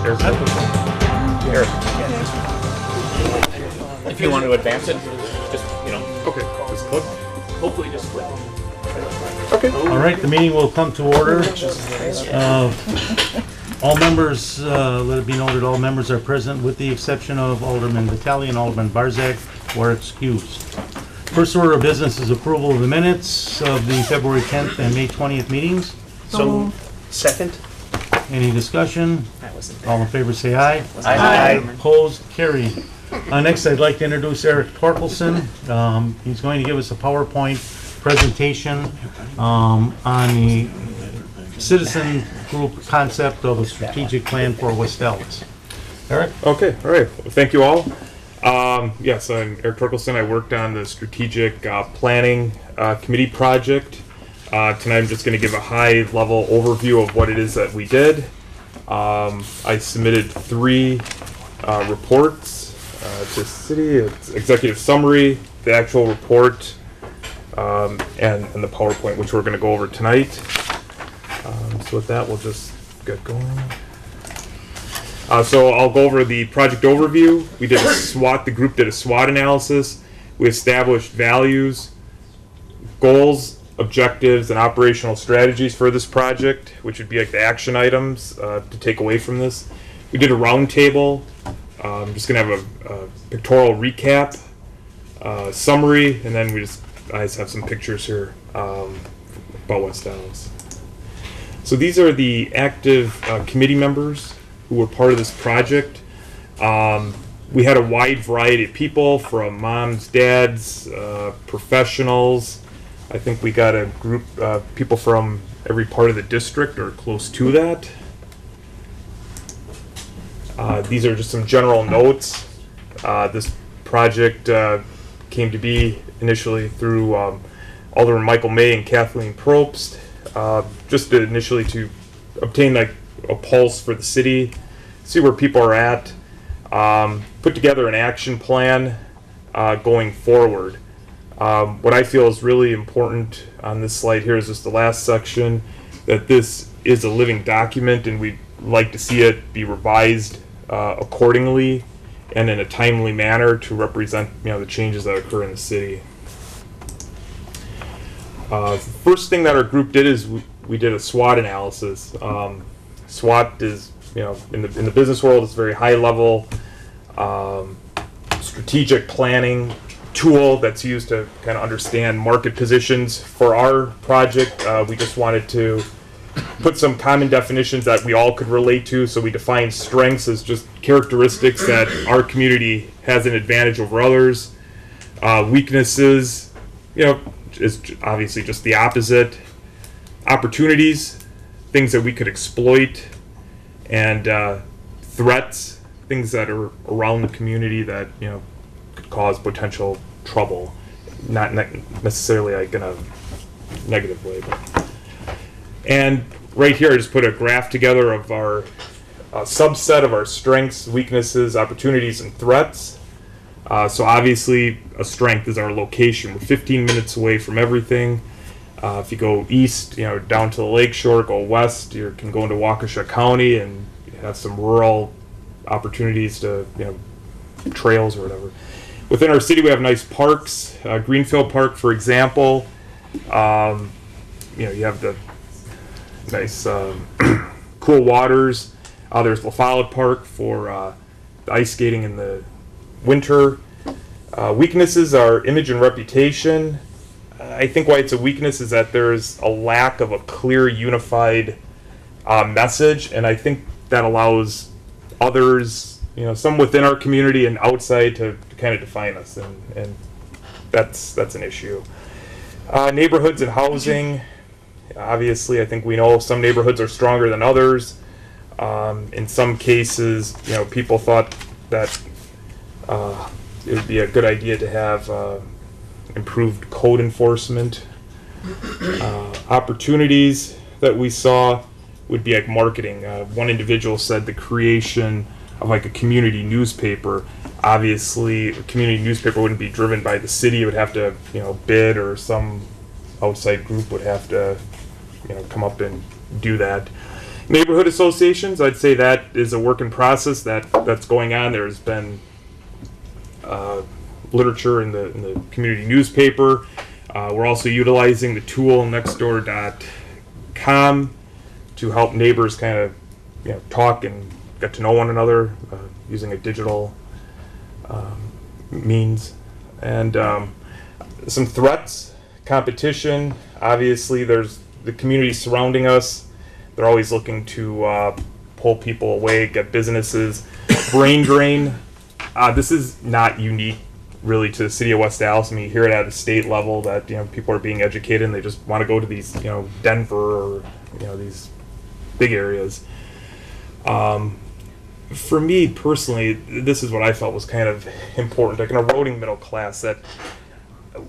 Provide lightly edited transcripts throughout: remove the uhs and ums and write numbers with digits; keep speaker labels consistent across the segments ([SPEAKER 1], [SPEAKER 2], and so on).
[SPEAKER 1] Eric. If you want to advance it, just,
[SPEAKER 2] Okay, just click.
[SPEAKER 1] hopefully just click.
[SPEAKER 2] Okay.
[SPEAKER 3] All right, the meeting will come to order. All members, let it be noted, all members are present with the exception of Alderman Vitale and Alderman Barzak, who are excused. First order of business is approval of the minutes of the February 10th and May 20th meetings.
[SPEAKER 1] So, second?
[SPEAKER 3] Any discussion? All in favor say aye.
[SPEAKER 1] Aye.
[SPEAKER 3] Opposed? Carried. Next, I'd like to introduce Eric Torkelson. He's going to give us a PowerPoint presentation on the citizen group concept of a strategic plan for West Dallas. Eric?
[SPEAKER 2] Okay, all right. Well, thank you all. Yes, I'm Eric Torkelson. I worked on the strategic planning committee project. Tonight I'm just going to give a high-level overview of what it is that we did. I submitted 3 reports to city. It's executive summary, the actual report, and the PowerPoint, which we're going to go over tonight. So with that, we'll just get going. So I'll go over the project overview. We did a SWOT, the group did a SWOT analysis. We established values, goals, objectives, and operational strategies for this project, which would be like the action items to take away from this. We did a roundtable. I'm just going to have a pictorial recap, summary, and then I just have some pictures here about West Dallas. So these are the active committee members who were part of this project. We had a wide variety of people, from moms, dads, professionals. I think we got a group of people from every part of the district or close to that. These are just some general notes. This project came to be initially through Alderman Michael May and Kathleen Probst, just initially to obtain like a pulse for the city, see where people are at, put together an action plan going forward. What I feel is really important on this slide here is just the last section, that this is a living document and we'd like to see it be revised accordingly and in a timely manner to represent the changes that occur in the city. First thing that our group did is we did a SWOT analysis. SWOT is, in the business world, it's a very high level strategic planning tool that's used to kind of understand market positions. For our project, we just wanted to put some common definitions that we all could relate to. So we defined strengths as just characteristics that our community has an advantage over others. Weaknesses, is obviously just the opposite. Opportunities, things that we could exploit, and threats, things that are around the community that could cause potential trouble, not necessarily like in a negative way. And right here, I just put a graph together of our subset of our strengths, weaknesses, opportunities, and threats. So obviously, a strength is our location. We're 15 minutes away from everything. If you go east, down to the lakeshore, go west, you can go into Waukesha County and have some rural opportunities to, trails or whatever. Within our city, we have nice parks. Greenfield Park, for example. You have the nice cool waters. There's La Follette Park for the ice skating in the winter. Weaknesses are image and reputation. I think why it's a weakness is that there's a lack of a clear, unified message, and I think that allows others, some within our community and outside, to kind of define us, and that's an issue. Neighborhoods and housing. Obviously, I think we know some neighborhoods are stronger than others. In some cases, people thought that it would be a good idea to have improved code enforcement. Opportunities that we saw would be like marketing. One individual said the creation of like a community newspaper. Obviously, a community newspaper wouldn't be driven by the city. It would have to, bid, or some outside group would have to, come up and do that. Neighborhood associations, I'd say that is a work in process that's going on. There's been literature in the community newspaper. We're also utilizing the tool nextdoor.com to help neighbors kind of talk and get to know one another using a digital means. And some threats, competition. Obviously, there's the community surrounding us. They're always looking to pull people away, get businesses. Brain drain. This is not unique really to the city of West Dallas. I mean, you hear it at the state level that people are being educated and they just want to go to these Denver or these big areas. For me personally, this is what I felt was kind of important, like an eroding middle class, that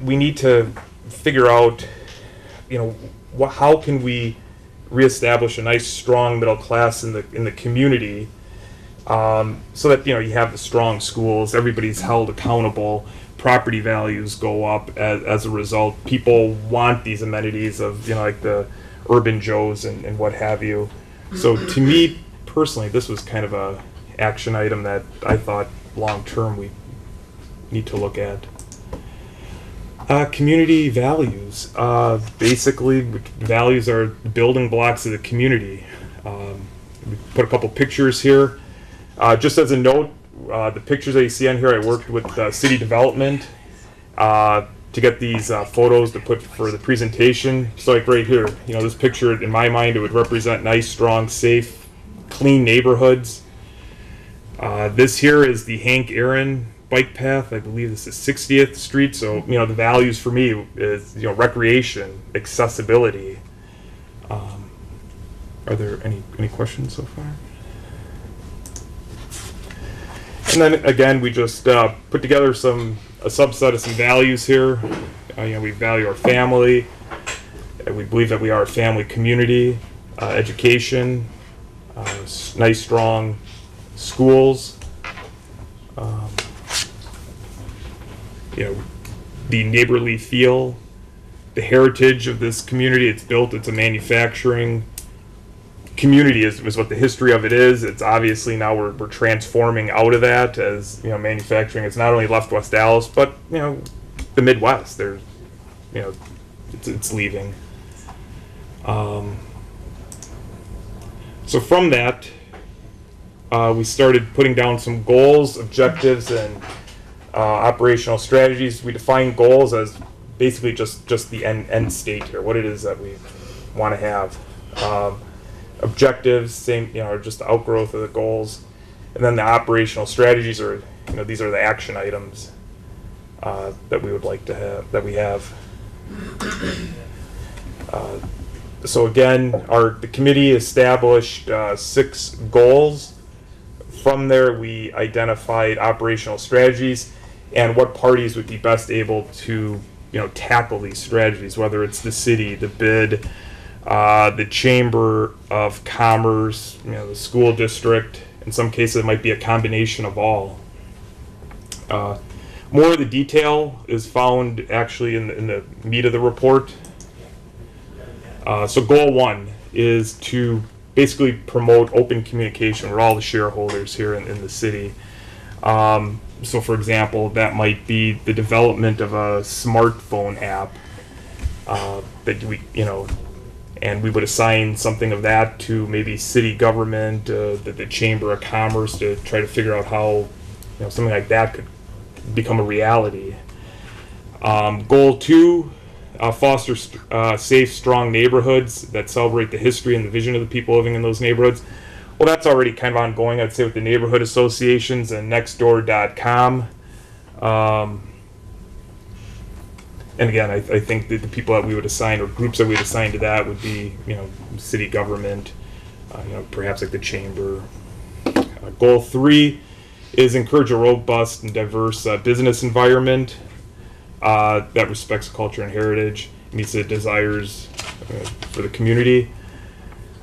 [SPEAKER 2] we need to figure out, how can we reestablish a nice, strong middle class in the community, so that you have the strong schools, everybody's held accountable, property values go up as a result. People want these amenities of like the urban joes and what have you. So to me personally, this was kind of a action item that I thought long term we need to look at. Community values. Basically, values are the building blocks of the community. We put a couple pictures here. Just as a note, the pictures that you see on here, I worked with city development to get these photos to put for the presentation. So like right here, this picture, in my mind, it would represent nice, strong, safe, clean neighborhoods. This here is the Hank Aaron bike path. I believe this is 60th Street. So, the values for me is, recreation, accessibility. Are there any questions so far? And then again, we just put together a subset of some values here. We value our family. We believe that we are a family community, education, nice, strong schools. The neighborly feel, the heritage of this community. It's a manufacturing community is what the history of it is. It's obviously now we're transforming out of that as manufacturing. It's not only left West Dallas, but the Midwest. There's it's leaving. So from that, we started putting down some goals, objectives, and operational strategies. We define goals as basically just the end state here, what it is that we want to have. Objectives, same, are just the outgrowth of the goals. And then the operational strategies are, these are the action items that we would like to have, that we have. So again, the committee established 6 goals. From there, we identified operational strategies and what parties would be best able to, tackle these strategies, whether it's the city, the bid, the Chamber of Commerce, the school district. In some cases, it might be a combination of all. More of the detail is found actually in the meat of the report. So goal 1 is to basically promote open communication with all the shareholders here in the city. So for example, that might be the development of a smartphone app that we, and we would assign something of that to maybe city government, the Chamber of Commerce, to try to figure out how something like that could become a reality. Goal 2, foster safe, strong neighborhoods that celebrate the history and the vision of the people living in those neighborhoods. Well, that's already kind of ongoing, I'd say, with the neighborhood associations and nextdoor.com. And again, I think that the people that we would assign, or groups that we would assign to that, would be, city government, perhaps like the chamber. Goal 3 is encourage a robust and diverse business environment that respects culture and heritage, meets the desires for the community.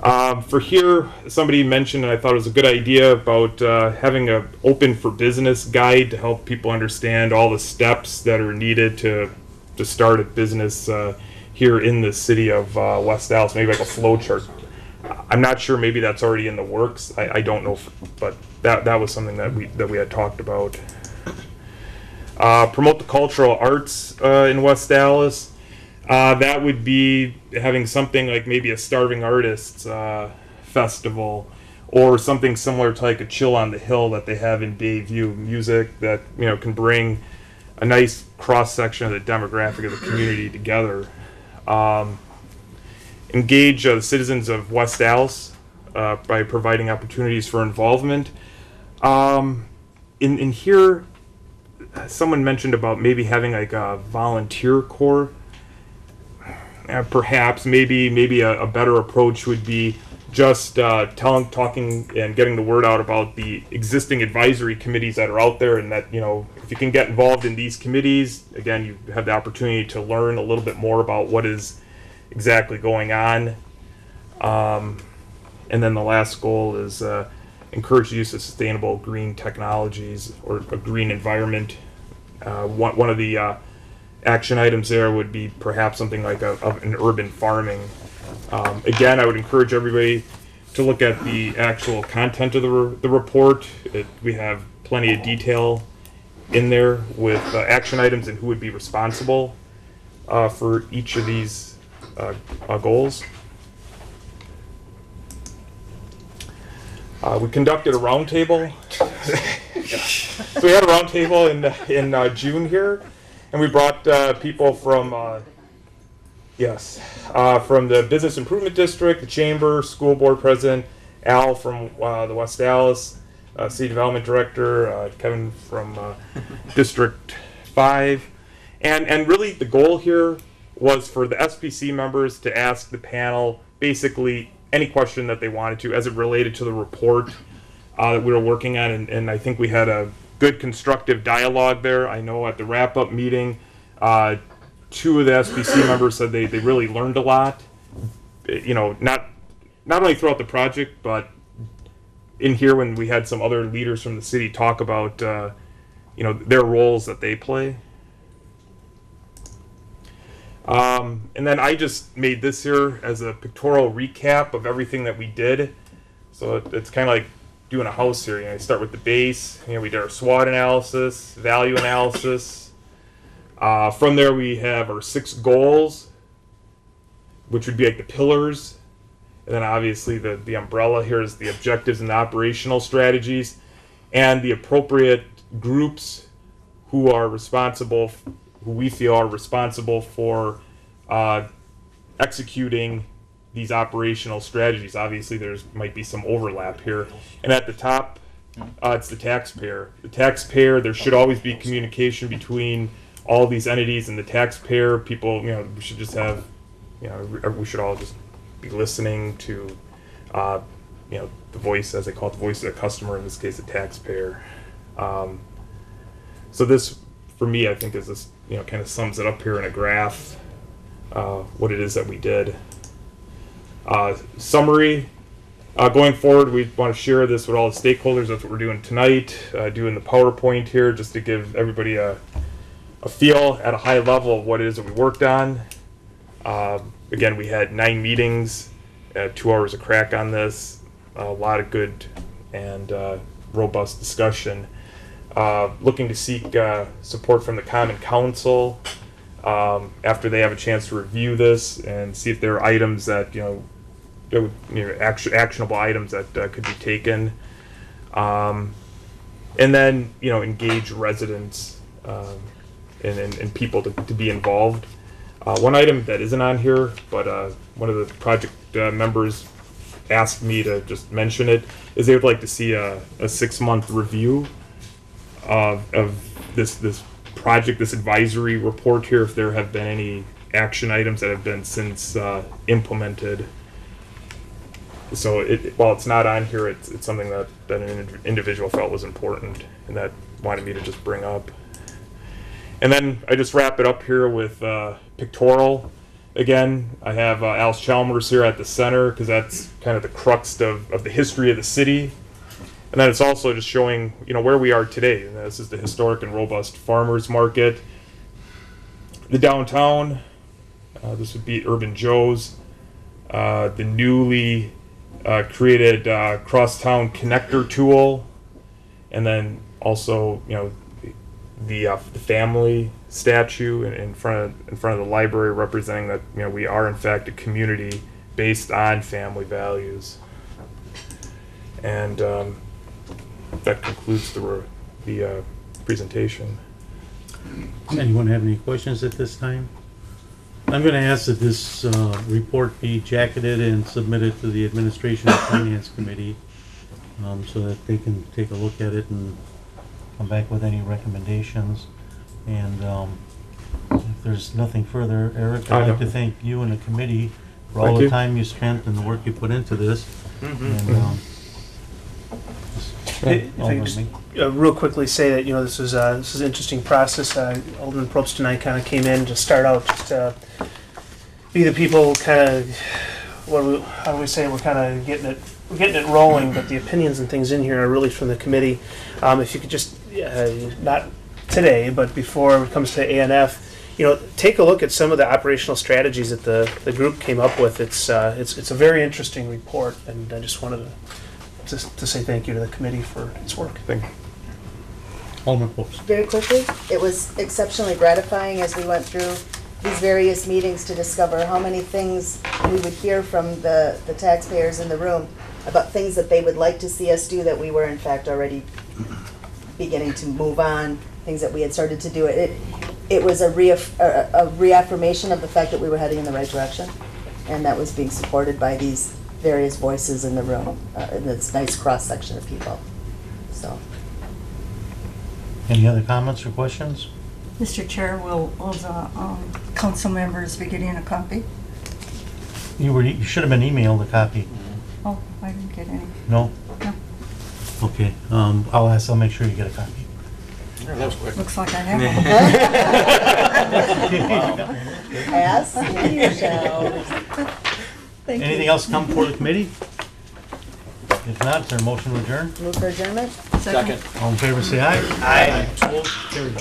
[SPEAKER 2] For here, somebody mentioned, and I thought it was a good idea, about having an open for business guide to help people understand all the steps that are needed to start a business here in the city of West Dallas, maybe like a flow chart. I'm not sure, maybe that's already in the works. I don't know, but that was something that we had talked about. Promote the cultural arts in West Dallas. That would be having something like maybe a Starving Artists festival, or something similar to like a Chill on the Hill that they have in Bayview. Music that can bring a nice cross section of the demographic of the community together. Engage the citizens of West Dallas by providing opportunities for involvement. In here, someone mentioned about maybe having like a volunteer corps. Perhaps maybe a better approach would be just talking and getting the word out about the existing advisory committees that are out there, and that if you can get involved in these committees, again, you have the opportunity to learn a little bit more about what is exactly going on. And then the last goal is encourage the use of sustainable green technologies or a green environment. One of the action items there would be perhaps something like an urban farming. Again, I would encourage everybody to look at the actual content of the report. We have plenty of detail in there with action items and who would be responsible for each of these goals. We conducted a roundtable. So we had a roundtable in June here, and we brought people from from the Business Improvement District, the Chamber, School Board President, Al from the West Dallas, City Development Director, Kevin from District 5. And really the goal here was for the SPC members to ask the panel basically any question that they wanted to as it related to the report that we were working on. And I think we had a good constructive dialogue there. I know at the wrap-up meeting, two of the SPC members said they really learned a lot, not only throughout the project, but in here when we had some other leaders from the city talk about, their roles that they play. And then I just made this here as a pictorial recap of everything that we did. So it's kind of like doing a house here. You start with the base. We did our SWOT analysis, value analysis. From there, we have our 6 goals, which would be like the pillars. And then obviously the umbrella here is the objectives and the operational strategies, and the appropriate groups who are responsible, who we feel are responsible for executing these operational strategies. Obviously, might be some overlap here. And at the top, it's the taxpayer. The taxpayer, there should always be communication between all these entities and the taxpayer. People, we should just have, we should all just be listening to, the voice, as they call it, the voice of the customer, in this case, the taxpayer. So this, for me, I think is this, kind of sums it up here in a graph, what it is that we did. Summary, going forward, we want to share this with all the stakeholders. That's what we're doing tonight, doing the PowerPoint here, just to give everybody a feel at a high level of what it is that we worked on. Again, we had 9 meetings, 2 hours of crack on this, a lot of good and robust discussion. Looking to seek support from the Common Council after they have a chance to review this and see if there are items that actionable items that could be taken, and then engage residents and people to be involved. One item that isn't on here, but one of the project members asked me to just mention it, is they would like to see a 6-month review of this project, this advisory report here, if there have been any action items that have been since implemented. So while it's not on here, it's something that an individual felt was important and that wanted me to just bring up. And then I just wrap it up here with pictorial. Again, I have Alice Chalmers here at the center because that's kind of the crux of the history of the city. And then it's also just showing, where we are today. And this is the historic and robust farmers market. The downtown, this would be Urban Joe's. The newly created crosstown connector tool, and then also, you know, the family statue in front of the library, representing that, you know, we are in fact a community based on family values. And that concludes the presentation.
[SPEAKER 3] Anyone have any questions at this time? I'm going to ask that this report be jacketed and submitted to the Administration and Finance Committee so that they can take a look at it and come back with any recommendations. And if there's nothing further, Eric, I'd like to thank you and the committee for all the time you spent and the work you put into this. And,
[SPEAKER 4] If I could just real quickly say that, you know, this is an interesting process. Alderman Probst and I kind of came in to start out just to be the people kind of, how do we say, we're kind of getting it rolling, but the opinions and things in here are really from the committee. If you could just, not today, but before it comes to ANF, you know, take a look at some of the operational strategies that the group came up with. It's a very interesting report, and I just wanted to say thank you to the committee for its work.
[SPEAKER 2] Thank you.
[SPEAKER 3] Alderman Probst.
[SPEAKER 5] Very quickly, it was exceptionally gratifying as we went through these various meetings to discover how many things we would hear from the taxpayers in the room about things that they would like to see us do that we were in fact already beginning to move on, things that we had started to do. It was a reaffirmation of the fact that we were heading in the right direction, and that was being supported by these various voices in the room, in this nice cross-section of people. So.
[SPEAKER 3] Any other comments or questions?
[SPEAKER 6] Mr. Chair, will the council members be getting a copy?
[SPEAKER 3] You should have been emailed a copy.
[SPEAKER 6] Oh, I didn't get any.
[SPEAKER 3] No?
[SPEAKER 6] No.
[SPEAKER 3] Okay, I'll make sure you get a copy.
[SPEAKER 1] That was quick.
[SPEAKER 6] Looks like I have one.
[SPEAKER 5] Ask, you shall. Thank you.
[SPEAKER 3] Anything else come before the committee? If not, is there a motion to adjourn?
[SPEAKER 5] Move for adjournment?
[SPEAKER 1] Second.
[SPEAKER 3] All in favor, say aye.
[SPEAKER 1] Aye.
[SPEAKER 3] Opposed? Carried.